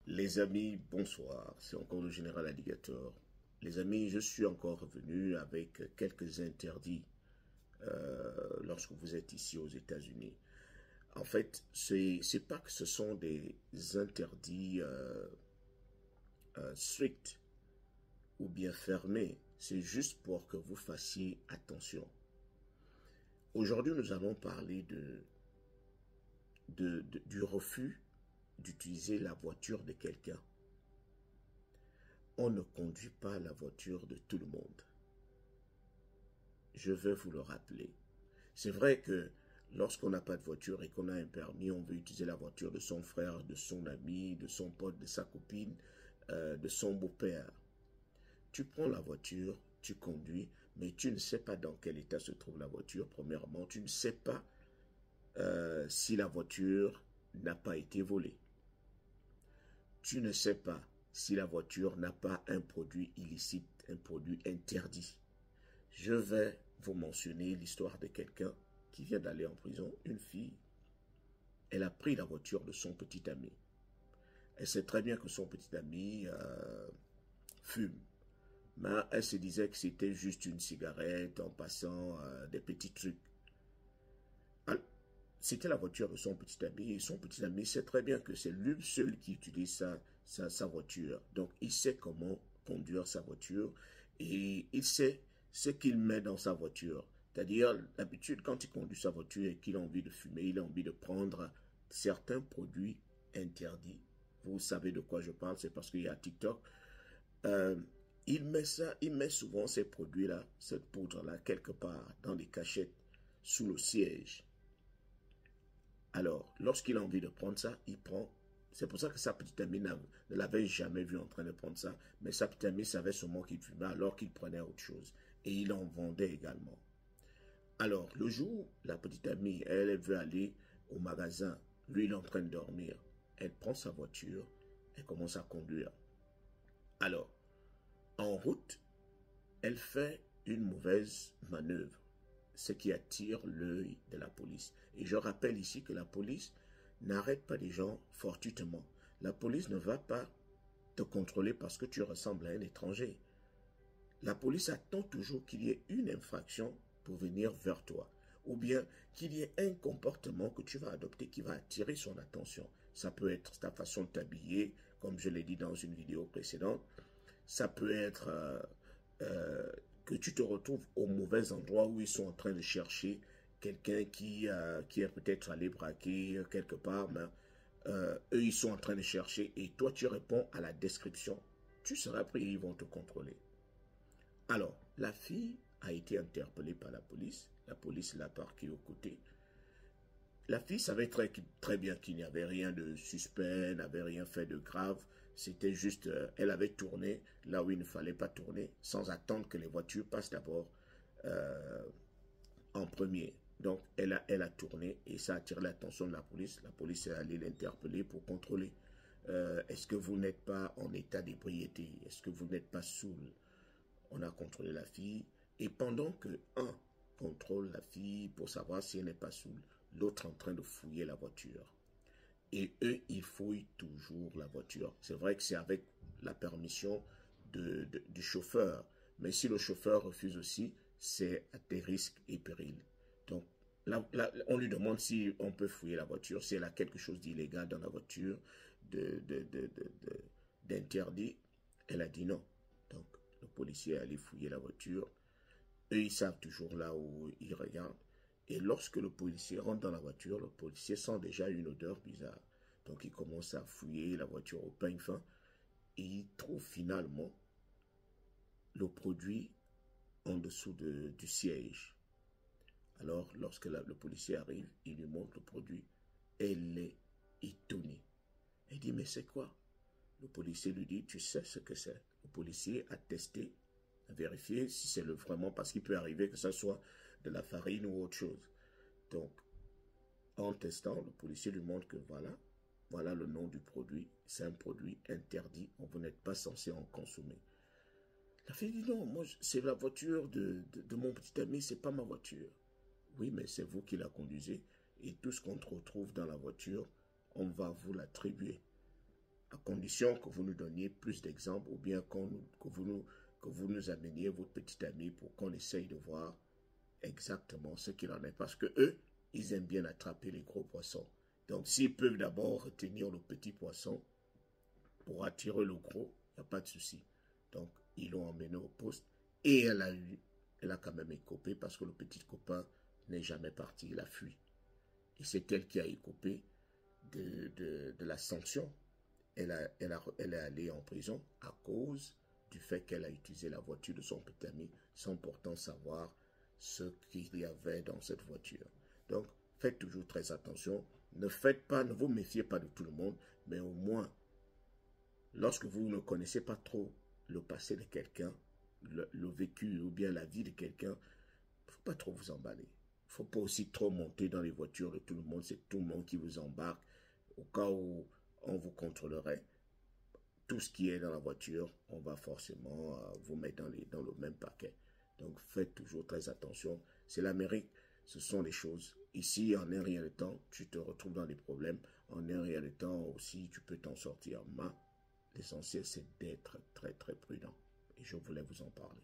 Les amis, bonsoir, c'est encore le général Alligator. Les amis, je suis encore revenu avec quelques interdits lorsque vous êtes ici aux États-Unis. En fait, c'est pas que ce sont des interdits stricts ou bien fermés, c'est juste pour que vous fassiez attention. Aujourd'hui, nous allons parler du refus d'utiliser la voiture de quelqu'un. On ne conduit pas la voiture de tout le monde. Je vais vous le rappeler. C'est vrai que lorsqu'on n'a pas de voiture et qu'on a un permis, on veut utiliser la voiture de son frère, de son ami, de son pote, de sa copine, de son beau-père. Tu prends la voiture, tu conduis, mais tu ne sais pas dans quel état se trouve la voiture. Premièrement, tu ne sais pas si la voiture n'a pas été volée. Tu ne sais pas si la voiture n'a pas un produit illicite, un produit interdit. Je vais vous mentionner l'histoire de quelqu'un qui vient d'aller en prison, une fille. Elle a pris la voiture de son petit ami. Elle sait très bien que son petit ami fume. Mais elle se disait que c'était juste une cigarette en passant des petits trucs. C'était la voiture de son petit ami et son petit ami sait très bien que c'est lui seul qui utilise sa voiture. Donc, il sait comment conduire sa voiture et il sait ce qu'il met dans sa voiture. C'est-à-dire, d'habitude, quand il conduit sa voiture et qu'il a envie de fumer, il a envie de prendre certains produits interdits. Vous savez de quoi je parle, c'est parce qu'il y a TikTok. Il met souvent ces produits-là, cette poudre-là, quelque part dans des cachettes, sous le siège. Alors, lorsqu'il a envie de prendre ça, il prend. C'est pour ça que sa petite amie ne l'avait jamais vu en train de prendre ça. Mais sa petite amie savait seulement qu'il fumait alors qu'il prenait autre chose. Et il en vendait également. Alors, le jour, la petite amie, elle veut aller au magasin. Lui, il est en train de dormir. Elle prend sa voiture. Elle commence à conduire. Alors, en route, elle fait une mauvaise manœuvre, ce qui attire l'œil de la police. Et je rappelle ici que la police n'arrête pas les gens fortuitement. La police ne va pas te contrôler parce que tu ressembles à un étranger. La police attend toujours qu'il y ait une infraction pour venir vers toi. Ou bien qu'il y ait un comportement que tu vas adopter qui va attirer son attention. Ça peut être ta façon de t'habiller, comme je l'ai dit dans une vidéo précédente. Ça peut être que tu te retrouves au mauvais endroit où ils sont en train de chercher quelqu'un qui est peut-être allé braquer quelque part, mais eux, ils sont en train de chercher et toi, tu réponds à la description. Tu seras pris et ils vont te contrôler. Alors, la fille a été interpellée par la police. La police l'a parquée aux côtés. La fille savait très bien qu'il n'y avait rien de suspect, n'avait rien fait de grave. C'était juste, elle avait tourné là où il ne fallait pas tourner, sans attendre que les voitures passent d'abord en premier. Donc, elle a tourné et ça a attiré l'attention de la police. La police est allée l'interpeller pour contrôler. Est-ce que vous n'êtes pas en état d'ébriété? Est-ce que vous n'êtes pas saoul? On a contrôlé la fille. Et pendant que un contrôle la fille pour savoir si elle n'est pas saoule, l'autre en train de fouiller la voiture. Et eux, ils fouillent toujours la voiture. C'est vrai que c'est avec la permission du chauffeur. Mais si le chauffeur refuse aussi, c'est à des risques et périls. Donc, là, on lui demande si on peut fouiller la voiture, si elle a quelque chose d'illégal dans la voiture, d'interdit. Elle a dit non. Donc, le policier est allé fouiller la voiture. Eux, ils savent toujours là où ils regardent. Et lorsque le policier rentre dans la voiture, le policier sent déjà une odeur bizarre. Donc, il commence à fouiller la voiture au peigne fin. Et il trouve finalement le produit en dessous du siège. Alors, lorsque le policier arrive, il lui montre le produit. Elle est étonnée. Elle dit, mais c'est quoi? Le policier lui dit, tu sais ce que c'est? Le policier a testé, a vérifié si c'est vraiment, parce qu'il peut arriver que ça soit de la farine ou autre chose. Donc, en testant, le policier lui montre que voilà le nom du produit. C'est un produit interdit. Vous n'êtes pas censé en consommer. La fille dit non, moi c'est la voiture de mon petit ami, c'est pas ma voiture. Oui, mais c'est vous qui la conduisez et tout ce qu'on retrouve dans la voiture, on va vous l'attribuer. à condition que vous nous donniez plus d'exemples ou bien que vous nous ameniez votre petit ami pour qu'on essaye de voir exactement ce qu'il en est. Parce que eux, ils aiment bien attraper les gros poissons. Donc, s'ils peuvent d'abord retenir le petit poisson pour attirer le gros, il n'y a pas de souci. Donc, ils l'ont emmené au poste et elle a quand même écopé parce que le petit copain n'est jamais parti, il a fui. Et c'est elle qui a écopé de la sanction. Elle est allée en prison à cause du fait qu'elle a utilisé la voiture de son petit ami sans pourtant savoir ce qu'il y avait dans cette voiture. Donc, faites toujours très attention. Ne vous méfiez pas de tout le monde, mais au moins, lorsque vous ne connaissez pas trop le passé de quelqu'un, le vécu ou bien la vie de quelqu'un, il ne faut pas trop vous emballer. Il ne faut pas aussi trop monter dans les voitures de tout le monde. C'est tout le monde qui vous embarque. Au cas où on vous contrôlerait, tout ce qui est dans la voiture, on va forcément vous mettre dans le même paquet. Donc faites toujours très attention. C'est l'Amérique, ce sont les choses. Ici, en un rien de temps, tu te retrouves dans des problèmes. En un rien de temps aussi, tu peux t'en sortir. Mais l'essentiel, c'est d'être très très prudent. Et je voulais vous en parler.